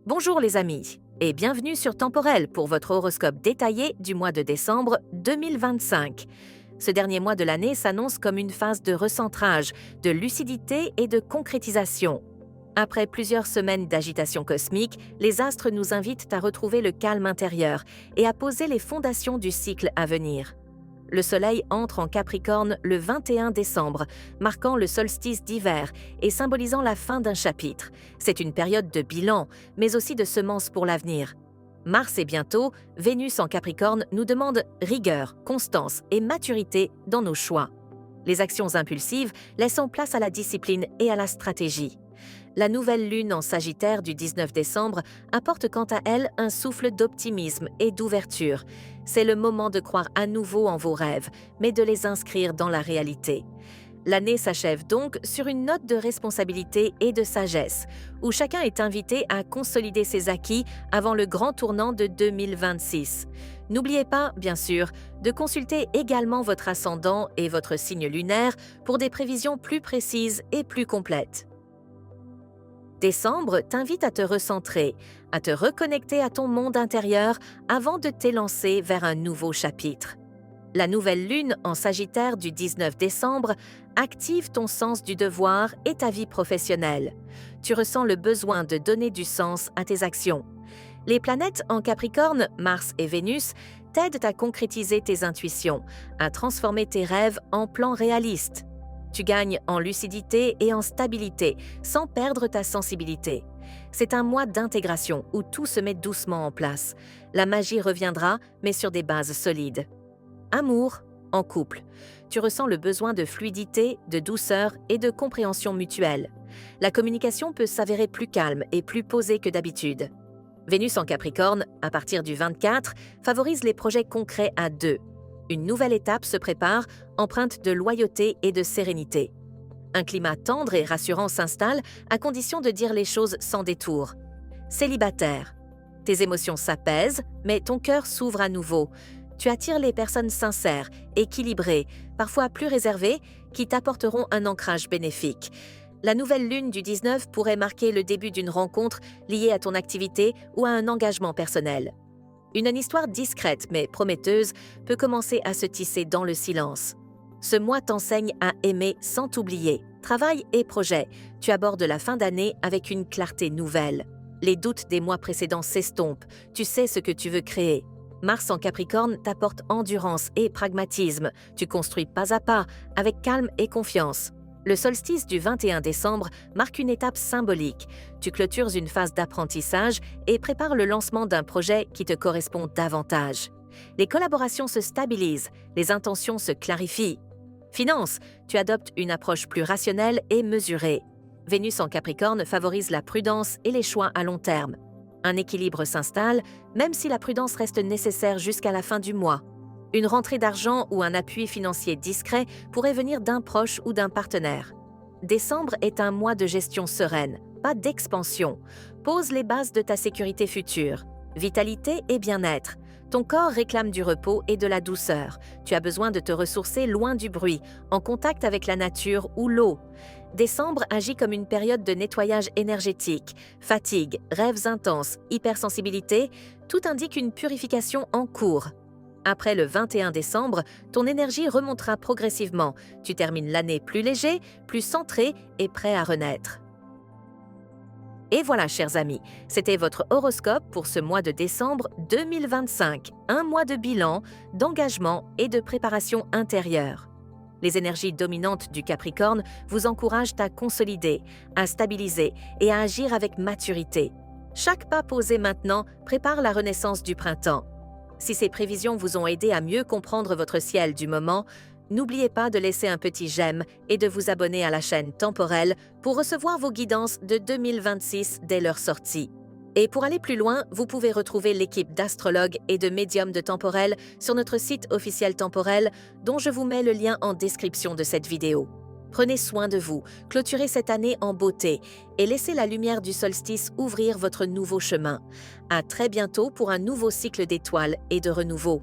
Bonjour les amis et bienvenue sur Temporel pour votre horoscope détaillé du mois de décembre 2025. Ce dernier mois de l'année s'annonce comme une phase de recentrage, de lucidité et de concrétisation. Après plusieurs semaines d'agitation cosmique, les astres nous invitent à retrouver le calme intérieur et à poser les fondations du cycle à venir. Le Soleil entre en Capricorne le 21 décembre, marquant le solstice d'hiver et symbolisant la fin d'un chapitre. C'est une période de bilan, mais aussi de semences pour l'avenir. Mars et bientôt, Vénus en Capricorne nous demande rigueur, constance et maturité dans nos choix. Les actions impulsives laissant place à la discipline et à la stratégie. La nouvelle lune en Sagittaire du 19 décembre apporte quant à elle un souffle d'optimisme et d'ouverture. C'est le moment de croire à nouveau en vos rêves, mais de les inscrire dans la réalité. L'année s'achève donc sur une note de responsabilité et de sagesse, où chacun est invité à consolider ses acquis avant le grand tournant de 2026. N'oubliez pas, bien sûr, de consulter également votre ascendant et votre signe lunaire pour des prévisions plus précises et plus complètes. Décembre t'invite à te recentrer, à te reconnecter à ton monde intérieur avant de t'élancer vers un nouveau chapitre. La nouvelle lune en Sagittaire du 19 décembre active ton sens du devoir et ta vie professionnelle. Tu ressens le besoin de donner du sens à tes actions. Les planètes en Capricorne, Mars et Vénus, t'aident à concrétiser tes intuitions, à transformer tes rêves en plans réalistes. Tu gagnes en lucidité et en stabilité, sans perdre ta sensibilité. C'est un mois d'intégration où tout se met doucement en place. La magie reviendra, mais sur des bases solides. Amour, en couple. Tu ressens le besoin de fluidité, de douceur et de compréhension mutuelle. La communication peut s'avérer plus calme et plus posée que d'habitude. Vénus en Capricorne, à partir du 24, favorise les projets concrets à deux. Une nouvelle étape se prépare, empreinte de loyauté et de sérénité. Un climat tendre et rassurant s'installe à condition de dire les choses sans détour. Célibataire. Tes émotions s'apaisent, mais ton cœur s'ouvre à nouveau. Tu attires les personnes sincères, équilibrées, parfois plus réservées, qui t'apporteront un ancrage bénéfique. La nouvelle lune du 19 pourrait marquer le début d'une rencontre liée à ton activité ou à un engagement personnel. Une histoire discrète mais prometteuse peut commencer à se tisser dans le silence. Ce mois t'enseigne à aimer sans t'oublier. Travail et projet, tu abordes la fin d'année avec une clarté nouvelle. Les doutes des mois précédents s'estompent, tu sais ce que tu veux créer. Mars en Capricorne t'apporte endurance et pragmatisme, tu construis pas à pas, avec calme et confiance. Le solstice du 21 décembre marque une étape symbolique. Tu clôtures une phase d'apprentissage et prépares le lancement d'un projet qui te correspond davantage. Les collaborations se stabilisent, les intentions se clarifient. Finance, tu adoptes une approche plus rationnelle et mesurée. Vénus en Capricorne favorise la prudence et les choix à long terme. Un équilibre s'installe, même si la prudence reste nécessaire jusqu'à la fin du mois. Une rentrée d'argent ou un appui financier discret pourrait venir d'un proche ou d'un partenaire. Décembre est un mois de gestion sereine, pas d'expansion. Pose les bases de ta sécurité future. Vitalité et bien-être. Ton corps réclame du repos et de la douceur. Tu as besoin de te ressourcer loin du bruit, en contact avec la nature ou l'eau. Décembre agit comme une période de nettoyage énergétique. Fatigue, rêves intenses, hypersensibilité, tout indique une purification en cours. Après le 21 décembre, ton énergie remontera progressivement. Tu termines l'année plus léger, plus centré et prêt à renaître. Et voilà, chers amis, c'était votre horoscope pour ce mois de décembre 2025. Un mois de bilan, d'engagement et de préparation intérieure. Les énergies dominantes du Capricorne vous encouragent à consolider, à stabiliser et à agir avec maturité. Chaque pas posé maintenant prépare la renaissance du printemps. Si ces prévisions vous ont aidé à mieux comprendre votre ciel du moment, n'oubliez pas de laisser un petit j'aime et de vous abonner à la chaîne Temporel pour recevoir vos guidances de 2026 dès leur sortie. Et pour aller plus loin, vous pouvez retrouver l'équipe d'astrologues et de médiums de Temporel sur notre site officiel Temporel, dont je vous mets le lien en description de cette vidéo. Prenez soin de vous, clôturez cette année en beauté et laissez la lumière du solstice ouvrir votre nouveau chemin. À très bientôt pour un nouveau cycle d'étoiles et de renouveau.